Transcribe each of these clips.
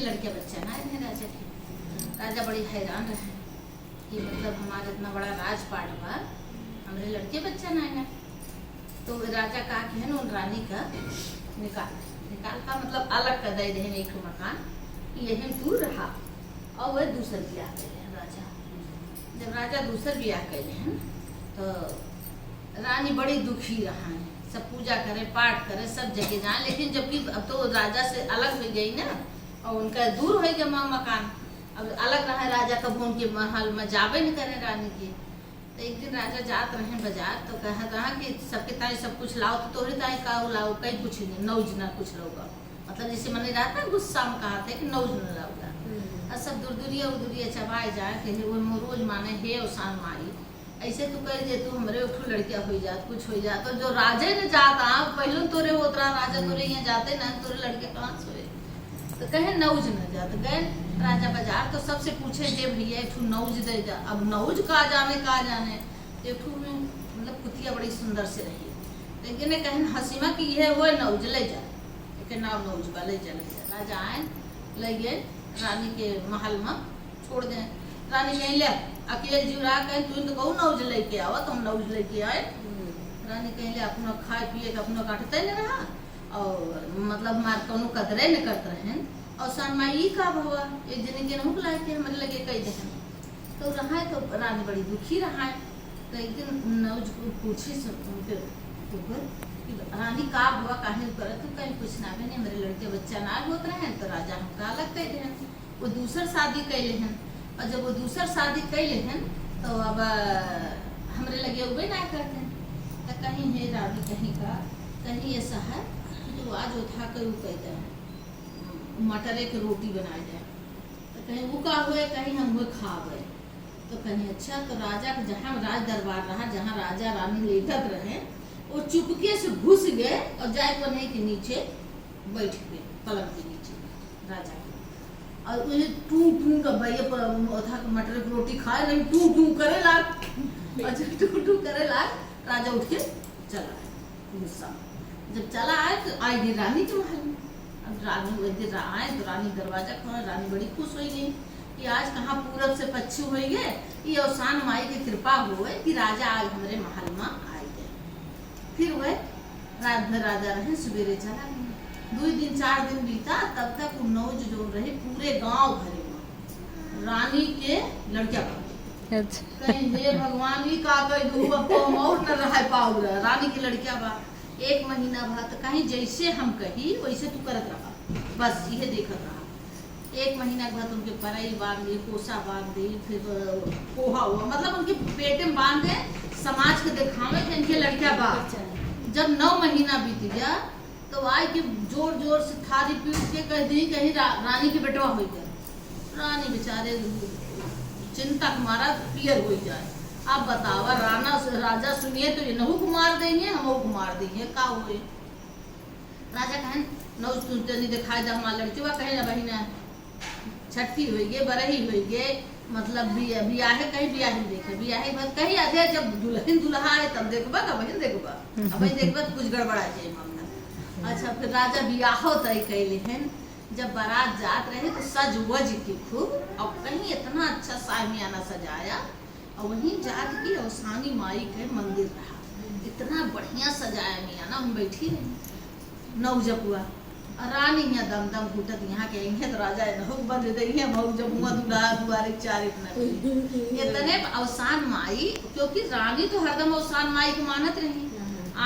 लड़के बच्चा ना रहे राजा के। राजा बड़ी हैरान रहे कि मतलब हमारा इतना बड़ा राजपाट हुआ, हमारे लड़के बच्चा ना है। तो राजा का है ना उन रानी का निकाल का मतलब अलग कर दे रहे एक मकान, यही दूर रहा। और वह दूसर ब्याह कर राजा। जब राजा दूसर ब्याह कर तो रानी बड़ी दुखी रहा है, सब पूजा करे पाठ करे सब जगह जाए, लेकिन जबकि अब तो राजा से अलग हो गई ना और उनका दूर हो गया मकान, अब अलग रहा राजा कब उनके महल में जावे नहीं करे रानी की। तो एक दिन राजा जात रहे बाजार तो कहा रहा कि सबके ताई सब कुछ लाओ, तो तोहरे ताई का लाओ, कहीं कुछ नहीं नौज ना कुछ लोगा, मतलब जैसे मैंने रहा था गुस्सा में कहा था कि नौज न लाऊगा। और सब दूरदूरिया उदूरिया चबाए जाए कि वो रोज माने हे औसान माई ऐसे तू कह दे तू हमारे एक लड़किया हो जात कुछ हो जात। तो जो राजा ने जाता पहले तोरे होता राजा तोरे यहाँ जाते ना तोरे लड़के कहाँ सोए, तो कहे नौज न जा। तो गए राजा बाजार तो सबसे पूछे जे भैया एक नौज दे जा। अब नौज का जाने एक में मतलब कुतिया बड़ी सुंदर से रही, लेकिन कहें हसीमा की यह वो नौज ले जा, एक नाव नौज का ले जा। राजा आए ले गए रानी के महल में छोड़ दे। रानी कहीं ले अकेले जीवरा कहीं तू तो कहू नौज लेके आवा, तो हम नौज लेके आए। रानी कहीं ले अपना खाए पिए के अपना काटते न रहा और मतलब मार कोनो कदरे न करते रहे। और सनमाई का भवा एक जने के मुख लाए के हमारे लगे कई दे तो रहा है। तो रानी बड़ी दुखी रहा है। तो एक दिन नौज को पूछी उनके रानी का हुआ काहे करे, तो कहीं कुछ ना भी नहीं मेरे लड़के बच्चा ना होत रहे। तो राजा हम का लगते हैं वो दूसर शादी कैले हैं, और जब वो दूसर शादी कैले हैं तो अब हमरे लगे उबे ना करते हैं। तो कहीं है रानी कहीं का कहीं ऐसा है तो आज उठा कर कह जाए मटरे के रोटी बनाए जाए, तो कहीं वो का हुए कहीं हम वो खा गए। तो कहीं अच्छा तो राजा जहाँ राज दरबार रहा जहाँ राजा रानी लेटत रहे वो चुपके से घुस गए और जाए बने के नीचे बैठ गए पलंग के नीचे राजा के। और उन्हें टू टू का भैया था मटर की रोटी खाए नहीं टू टू करे लाग, अच्छा टू टू करे लाग। राजा उठ के चला गुस्सा। जब चला आए तो आएगी रानी के महल में। अब रानी वैसे आए तो रानी दरवाजा खोला, रानी बड़ी खुश हो गई कि आज कहाँ पूरब से पश्चिम हो गए, ये औसान माई की कृपा हुए कि राजा आज हमारे महल में आए गए। फिर वह रात भर राजा रहे, सवेरे चला गया। 2 दिन 4 दिन बीता तब तक वो नौज जो रहे पूरे गांव भरे में रानी के लड़किया बा। कहीं हे भगवान ही का कह दू अब तो और न रह पाऊ रानी की लड़किया बा। 1 महीना बाद कहीं जैसे हम कही वैसे तू करत रहा, बस ये देखत रहा। 1 महीना के बाद उनके परई बांध दी, कोसा बांध दी, फिर पोहा हुआ, मतलब उनके पेटे में बांध दे समाज के दिखावे के इनके लड़किया बा। जब 9 महीना बीत गया तो आए कि जोर जोर से थारी पीट के कह दी कहीं रानी की बेटवा हो गया। रानी बेचारे चिंता मारा पियर हो जाए। आप बतावा राजा सुनिए तो ये नहु को मार देंगे हम को मार देंगे का हुए। राजा कहें नौ नहीं दिखाई दे हमारा लड़की कहे ना बहिना छठी हुई गे बरही हुई गे, मतलब बियाहे कहीं बियाहे देखे बियाहे बस कहीं आधे जब दुल्हन दुल्हा है तब देखबा का बहन देखबा अब देखबा तो कुछ गड़बड़ा जाए मामला। अच्छा फिर राजा बियाहो तय कैले हैं। जब बारात जात रहे तो सज वज की खूब और कहीं इतना अच्छा सामियाना सजाया और वहीं जात की औसानी माई के मंदिर रहा, इतना बढ़िया सजाया मियाँ ना। हम बैठी रही नौजपुआ रानी यहाँ दम दम घुटत यहाँ के तो राजा नहुक बंद दे जब दुआरे 4 इतने अवसान माई, क्योंकि रानी तो हरदम अवसान माई को मानत रही।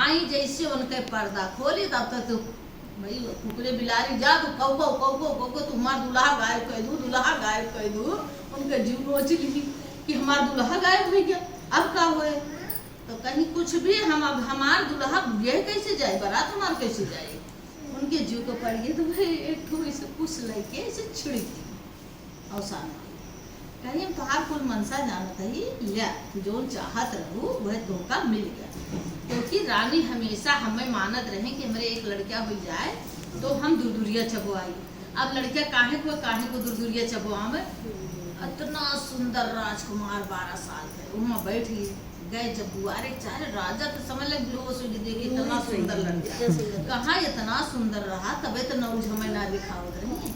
आई जैसे उनके पर्दा खोली तब तक तो भाई कुकरे बिलारी जा तो कौको तुम्हार दुल्हा गायब कह दू दुल्हा गायब कह दू। उनके जीव नोच ली कि हमारा दुल्हा गायब हो गया अब का हुए। तो कहीं कुछ भी हम अब हमार दुल्हा यह कैसे जाए बारात हमार कैसे जाए। उनके जीव को पड़ गए तो भाई एक ठो इसे कुछ लेके इसे छिड़की अवसान कहीं हम तोहार कुल मनसा जानत ही लिया जो चाहत रहू वह धोखा मिल गया। क्योंकि रानी हमेशा हमें मानत रहे कि हमारे एक लड़किया हो जाए तो हम दूरदूरिया चबोआई। अब लड़किया काहे को दूरदूरिया चबोआ में इतना सुंदर राजकुमार 12 साल के वहाँ बैठ गए। जब बुआरे चाहे राजा तो समझ लग बेहोश हो देखी इतना सुंदर लड़का कहाँ इतना सुंदर रहा तबे तो नौज हमें ना दिखावत रही।